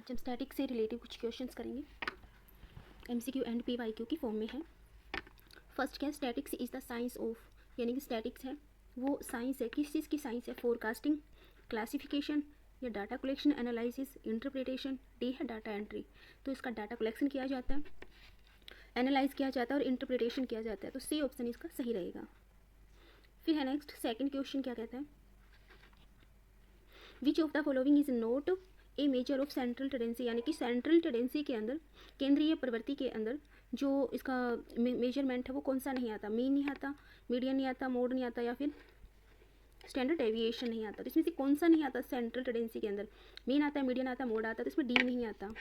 आज हम स्टैटिक से रिलेटेड कुछ क्वेश्चंस करेंगे। एमसीक्यू एंड पीवाईक्यू की फॉर्म में है। फर्स्ट क्या है, statics is the science of, यानी कि स्टैटिक्स है वो साइंस है, किस चीज़ की साइंस है? फोरकास्टिंग, क्लासिफिकेशन या data collection, analysis, interpretation. D है डाटा एंट्री। तो इसका डाटा कलेक्शन किया जाता है, एनालाइज किया जाता है और इंटरप्रिटेशन किया जाता है। तो सी ऑप्शन इसका सही रहेगा। फिर है नेक्स्ट सेकंड क्वेश्चन, क्या कहता है, which of the following is not a measure of central tendency, यानी कि सेंट्रल टेंडेंसी के अंदर, केंद्रीय प्रवृत्ति के अंदर जो इसका मेजरमेंट है वो कौन सा नहीं आता? मीन नहीं आता, मीडियन नहीं आता, मोड नहीं आता या फिर स्टैंडर्ड डेविएशन नहीं आता। तो इसमें से कौन सा नहीं आता सेंट्रल टेंडेंसी के अंदर? मीन आता है, मीडियन आता है, मोड आता है। तो इसमें डी नहीं आता।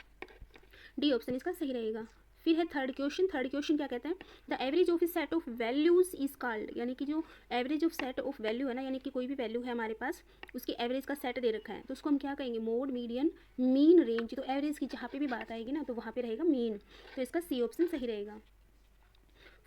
डी ऑप्शन इसका सही रहेगा। फिर है थर्ड क्वेश्चन। थर्ड क्वेश्चन क्या कहता है, the average of A set of values is called, यानी कि जो average of set of value है ना, यानी कि कोई भी वैल्यू है हमारे पास, उसकी एवरेज का सेट दे रखा है, तो उसको हम क्या कहेंगे? Mode, median, mean, range. तो एवरेज की जहाँ पे भी बात आएगी ना, तो वहाँ पे रहेगा मीन। तो इसका सी ऑप्शन सही रहेगा।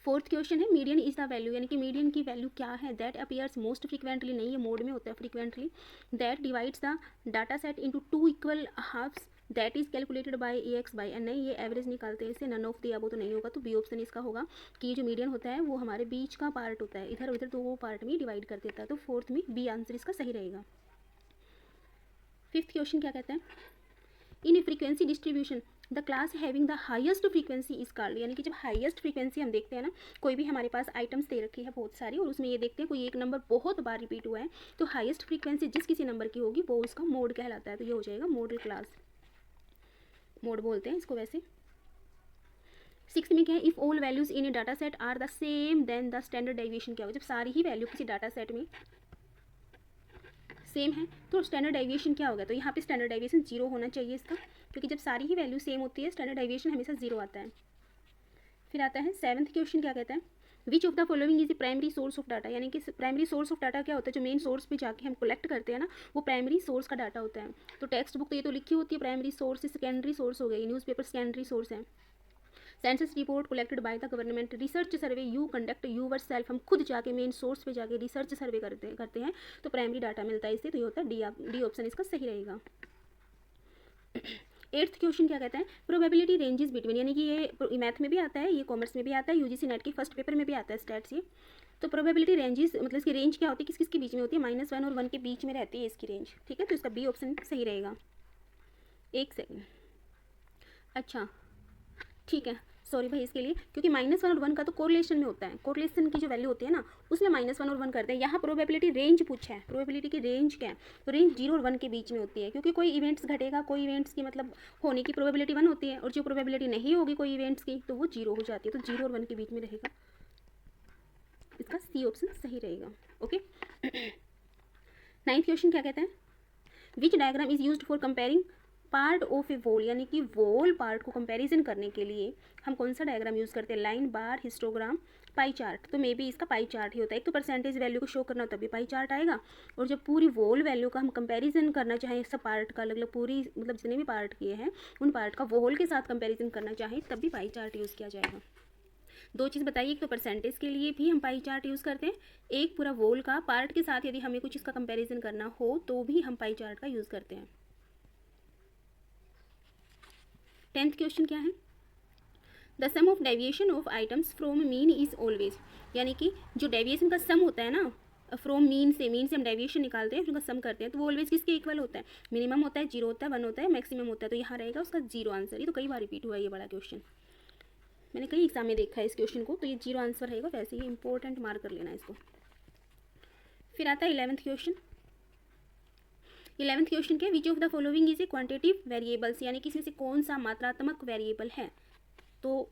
फोर्थ क्वेश्चन है, मीडियन इज द वैल्यू, यानी कि मीडियन की वैल्यू क्या है? दैट अपीयर्स मोस्ट फ्रिक्वेंटली, नहीं ये मोड में होता है frequently, that divides the data set into two equal halves, that is calculated by a X by N. नहीं, ये एवरेज निकालते हैं इससे, नन ऑफ दी अबव तो नहीं होगा। तो बी ऑप्शन इसका होगा कि ये जो मीडियन होता है वो हमारे बीच का पार्ट होता है, इधर उधर दो पार्ट में डिवाइड कर देता है। तो फोर्थ में बी आंसर इसका सही रहेगा। फिफ्थ क्वेश्चन क्या कहता है, in frequency distribution the class having the highest frequency is called, यानी कि जब हाईएस्ट फ्रीक्वेंसी हम देखते हैं ना, कोई भी हमारे पास आइटम्स दे रखी है बहुत सारी और उसमें ये देखते हैं कोई एक नंबर बहुत बार रिपीट हुआ है, तो हाईएस्ट फ्रीक्वेंसी जिस किसी नंबर की होगी वो उसका मोड कहलाता है। तो ये हो जाएगा मॉडल क्लास, मोड बोलते हैं इसको वैसे। सिक्स में क्या है, if all values in a data set are the same then the standard deviation क्या होगा? जब सारी ही वैल्यू किसी डाटा सेट में सेम है तो स्टैंडर्ड डेविएशन क्या होगा? तो यहाँ पे स्टैंडर्ड डेविएशन जीरो होना चाहिए इसका, क्योंकि जब सारी ही वैल्यू सेम होती है स्टैंडर्ड डेविएशन हमेशा जीरो आता है। फिर आता है सेवन्थ क्वेश्चन, क्या कहता है, which of the following is the primary source of data, यानी कि प्राइमरी सोर्स ऑफ डाटा क्या होता है? जो मेन सोर्स पे जाके हम कलेक्ट करते हैं ना, वो प्राइमरी सोर्स का डाटा होता है। तो टेक्स्ट बुक तो ये तो लिखी होती है प्राइमरी सोर्स, सेकेंडरी सोर्स हो गई, न्यूज़पेपर सेकेंडरी सोर्स है, census report collected by the government, research survey you conduct your self, हम खुद जाके मेन सोर्स पे जाके रिसर्च सर्वे करते हैं तो प्राइमरी डाटा मिलता है इससे। तो ये होता है डी ऑप्शन इसका सही रहेगा। एट्थ क्वेश्चन क्या कहता है, प्रोबेबिलिटी रेंजेस बिटवीन, यानी कि ये मैथ में भी आता है, ये कॉमर्स में भी आता है, यूजीसी नेट के फर्स्ट पेपर में भी आता है स्टैट्स ये। तो प्रोबेबिलिटी रेंजेस मतलब इसकी रेंज क्या होती है, किस किस के बीच में होती है? -1 और 1 के बीच में रहती है इसकी रेंज, ठीक है। तो इसका बी ऑप्शन सही रहेगा। एक सेकेंड, अच्छा ठीक है, सॉरी भाई इसके लिए, क्योंकि -1 और 1 का तो कोरिलेशन में होता है, कोरिलेशन की जो वैल्यू होती है ना उसमें -1 और 1 करते हैं। यहाँ प्रोबेबिलिटी रेंज पूछा है, प्रोबेबिलिटी की रेंज क्या है? तो रेंज 0 और 1 के बीच में होती है, क्योंकि कोई इवेंट्स घटेगा, कोई इवेंट्स की मतलब होने की प्रोबेबिलिटी 1 होती है और जो प्रोबेबिलिटी नहीं होगी कोई इवेंट्स की तो वो 0 हो जाती है। तो 0 और 1 के बीच में रहेगा, इसका सी ऑप्शन सही रहेगा। ओके। नाइन्थ क्वेश्चन क्या कहता है, which diagram is used for comparing part of a wall, यानी कि वॉल पार्ट को कंपैरिजन करने के लिए हम कौन सा डायग्राम यूज़ करते हैं? लाइन, बार, हिस्टोग्राम, पाई चार्ट। तो मे बी इसका पाई चार्ट ही होता है। एक तो परसेंटेज वैल्यू को शो करना हो तभी पाई चार्ट आएगा, और जब पूरी वॉल वैल्यू का हम कंपैरिजन करना चाहें सब पार्ट का, अलग अलग पूरी मतलब जितने भी पार्ट किए हैं उन पार्ट का वॉल के साथ कंपेरिजन करना चाहें तब भी पाई चार्ट यूज़ किया जाएगा। दो चीज़ बताइए, एक तो परसेंटेज के लिए भी हम पाई चार्ट यूज़ करते हैं, एक पूरा वॉल का पार्ट के साथ यदि हमें कुछ इसका कंपेरिजन करना हो तो भी हम पाई चार्ट का यूज़ करते हैं। 10th क्वेश्चन क्या है, the sum of deviation of items from mean is always, यानी कि जो डेविएशन का सम होता है ना फ्रॉम मीन से हम डेविएशन निकालते हैं, फिर उनका सम करते हैं, तो वो ऑलवेज किसके इक्वल होता है? मिनिमम होता है, 0 होता है, 1 होता है, मैक्सिमम होता है। तो यहाँ रहेगा उसका 0 आंसर। ये तो कई बार रिपीट हुआ है ये बड़ा क्वेश्चन, मैंने कई एग्जाम में देखा है इस क्वेश्चन को, तो ये 0 आंसर रहेगा। वैसे ही इंपॉर्टेंट मार्क कर लेना इसको। फिर आता है 11th क्वेश्चन। 11th क्वेश्चन क्या है, which of the following is a quantitative variables, यानी कि इसमें से कौन सा मात्रात्मक वेरिएबल है? तो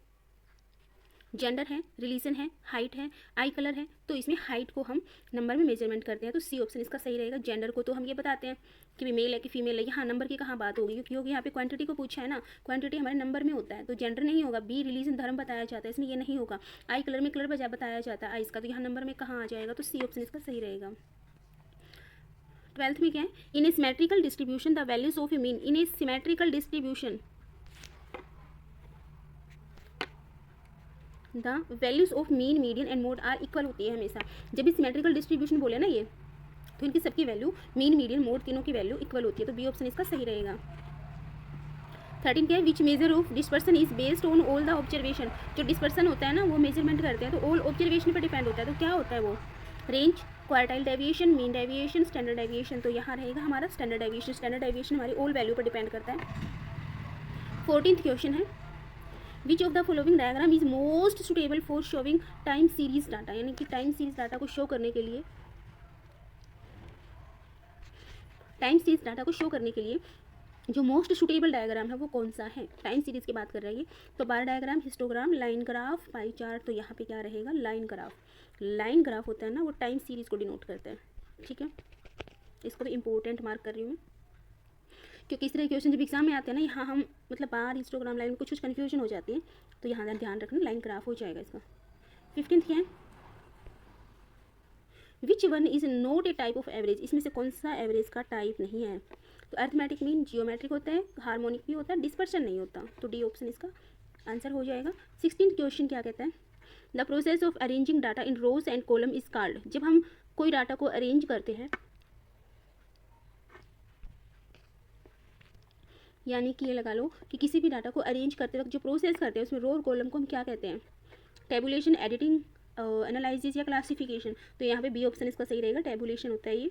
जेंडर है, रिलीजन है, हाइट है, आई कलर है। तो इसमें हाइट को हम नंबर में मेजरमेंट करते हैं, तो सी ऑप्शन इसका सही रहेगा। जेंडर को तो हम ये बताते हैं कि मेल है कि फीमेल है, यहाँ नंबर की कहाँ बात होगी, क्योंकि यहाँ पे क्वांटिटी को पूछा है ना, क्वांटिटी हमारे नंबर में होता है, तो जेंडर नहीं होगा। बी रिलीजन धर्म बताया जाता है, इसमें ये नहीं होगा। आई कलर में कलर बताया जाता है आइस का, तो यहाँ नंबर में कहाँ आ जाएगा? तो सी ऑप्शन इसका सही रहेगा। 12th में क्या है, in a symmetrical distribution the values of a mean, in a symmetrical distribution the values of mean, median and mode are equal होती है हमेशा। जब भी सिमेट्रिकल डिस्ट्रीब्यूशन बोले ना ये, तो इनकी सबकी वैल्यू मीन, मीडियन, मोड तीनों की वैल्यू इक्वल होती है। तो बी ऑप्शन इसका सही रहेगा। 13 क्या है, which measure of dispersion is based on all the observation. जो डिस्पर्सन होता है ना वो मेजरमेंट करते हैं तो ऑल ऑब्जर्वेशन पर डिपेंड होता है, तो क्या होता है वो, range, quartile deviation, mean deviation, standard deviation. तो यहाँ रहेगा हमारा स्टैंडर्ड डेविएशन। स्टैंडर्ड डेविएशन हमारी ऑल वैल्यू पर डिपेंड करता है। 14th क्वेश्चन है, which of the following diagram is most suitable for showing time series data, यानी कि टाइम सीरीज डाटा को शो करने के लिए, टाइम सीरीज डाटा को शो करने के लिए जो मोस्ट सुटेबल डायग्राम है वो कौन सा है। टाइम सीरीज की बात कर रही है तो bar diagram, histogram, line graph, pie chart. तो यहाँ पे क्या रहेगा, लाइन ग्राफ। लाइन ग्राफ होता है ना वो टाइम सीरीज को डिनोट करता है, ठीक है। इसको भी इंपॉर्टेंट मार्क कर रही हूँ मैं, क्योंकि इस तरह के क्वेश्चन जब एग्जाम में आते हैं ना, यहाँ हम मतलब बार, हिस्टोग्राम, लाइन कुछ कन्फ्यूजन हो जाती है, तो यहाँ ध्यान रखना, लाइन ग्राफ हो जाएगा इसका। 15th क्या है, which one is not a type of average, इसमें से कौन सा एवरेज का टाइप नहीं है। तो अर्थमेटिक मीन जियोमेट्रिक होता है, हार्मोनिक भी होता है, डिस्पर्शन नहीं होता, तो डी ऑप्शन इसका आंसर हो जाएगा। 16th क्वेश्चन क्या कहता है, the process of arranging data in rows and column is called. जब हम कोई डाटा को अरेंज करते हैं, यानी कि ये लगा लो कि किसी भी डाटा को अरेंज करते वक्त जो प्रोसेस करते हैं उसमें रो और कॉलम को हम क्या कहते हैं, टेबुलेशन, एडिटिंग, एनालिसिस या क्लासिफिकेशन। तो यहाँ पे बी ऑप्शन इसका सही रहेगा, टेबुलेशन होता है ये।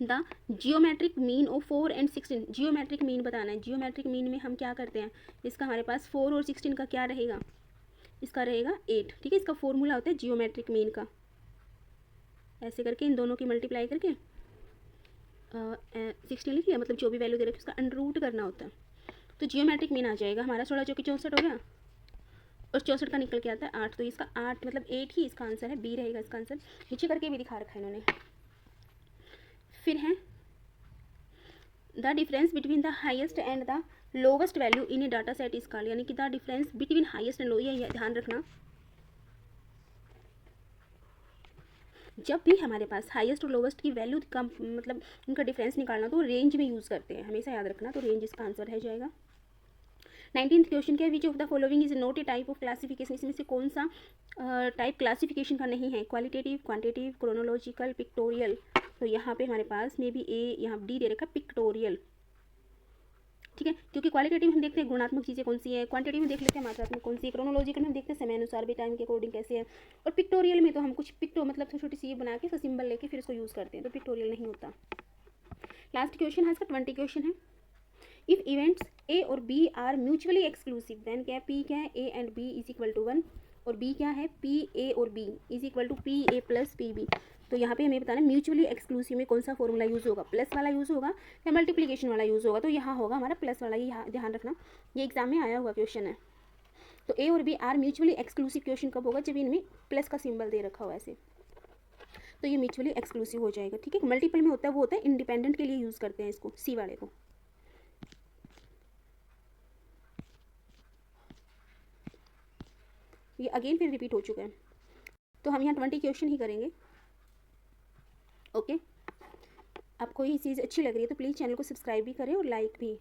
The geometric mean of 4 and 16, geometric mean बताना है। जियोमेट्रिक मीन में हम क्या करते हैं, इसका हमारे पास 4 और 16 का क्या रहेगा, इसका रहेगा 8, ठीक है। इसका फॉर्मूला होता है जियोमेट्रिक मीन का, ऐसे करके इन दोनों की मल्टीप्लाई करके 16 लिख लिया, मतलब जो भी वैल्यू दे रखे उसका अंडर करना होता है, तो जियोमेट्रिक मीन आ जाएगा हमारा 16 चौकी 64 हो गया, और 64 का निकल के आता है 8, तो इसका 8 मतलब 8 ही इसका आंसर है, बी रहेगा इसका आंसर। नीचे करके भी दिखा रखा है इन्होंने। फिर है the difference between the highest and the lowest value in a data set is called, यानी कि the difference between highest and low, ये ध्यान रखना, जब भी हमारे पास हाईएस्ट और लोवेस्ट की वैल्यू का मतलब उनका डिफरेंस निकालना तो रेंज में यूज़ करते हैं, हमेशा याद रखना, तो रेंज इसका आंसर रह जाएगा। 19th क्वेश्चन क्या है, which of the following is not a type of classification, इसमें से कौन सा टाइप क्लासिफिकेशन का नहीं है, क्वालिटेटिव, क्वांटिटेटिव, क्रोनोलॉजिकल, पिक्टोरियल। तो यहाँ पे हमारे पास मे बी ए, यहाँ डी दे रखा पिक्टोरियल, ठीक है, क्योंकि क्वालिटेटिव हम देखते हैं गुणात्मक चीज़ें कौन सी है, क्वांटिटेटिव में देख लेते हैं मात्रात्मक कौन सी है, क्रोनोलॉजिकल में हम देखते हैं समय अनुसार भी टाइम के अकॉर्डिंग कैसे है, और पिक्टोरियल में तो हम कुछ पिक्टो मतलब छोटी छोटी सी बना के उसका सिंबल लेके फिर उसको यूज़ करते हैं, तो पिक्टोरियल नहीं होता। लास्ट क्वेश्चन है इसका 20 क्वेश्चन है, इफ इवेंट्स ए और B are mutually exclusive then क्या है, पी क्या है, A and B is equal to 1, और बी क्या है, पी ए और B is equal to P A plus P B. तो यहाँ पे हमें बताना है म्यूचुअली एक्सक्लूसिव में कौन सा फॉर्मूला यूज़ होगा, प्लस वाला यूज़ होगा या मल्टीप्लिकेशन वाला यूज़ होगा। तो यहाँ होगा हमारा प्लस वाला, ये ध्यान रखना, ये एग्जाम में आया हुआ क्वेश्चन है। तो ए और B are mutually exclusive question कब होगा, जब इनमें प्लस का सिंबल दे रखा हो ऐसे, तो ये म्यूचुअली एक्सक्लूसिव हो जाएगा, ठीक है। मल्टीपल में होता है वो होता है इंडिपेंडेंट के लिए यूज़ करते हैं इसको, सी वाले को। ये अगेन फिर रिपीट हो चुका है, तो हम यहाँ 20 क्वेश्चन ही करेंगे, ओके। आपको ये चीज़ अच्छी लग रही है तो प्लीज़ चैनल को सब्सक्राइब भी करें और लाइक भी।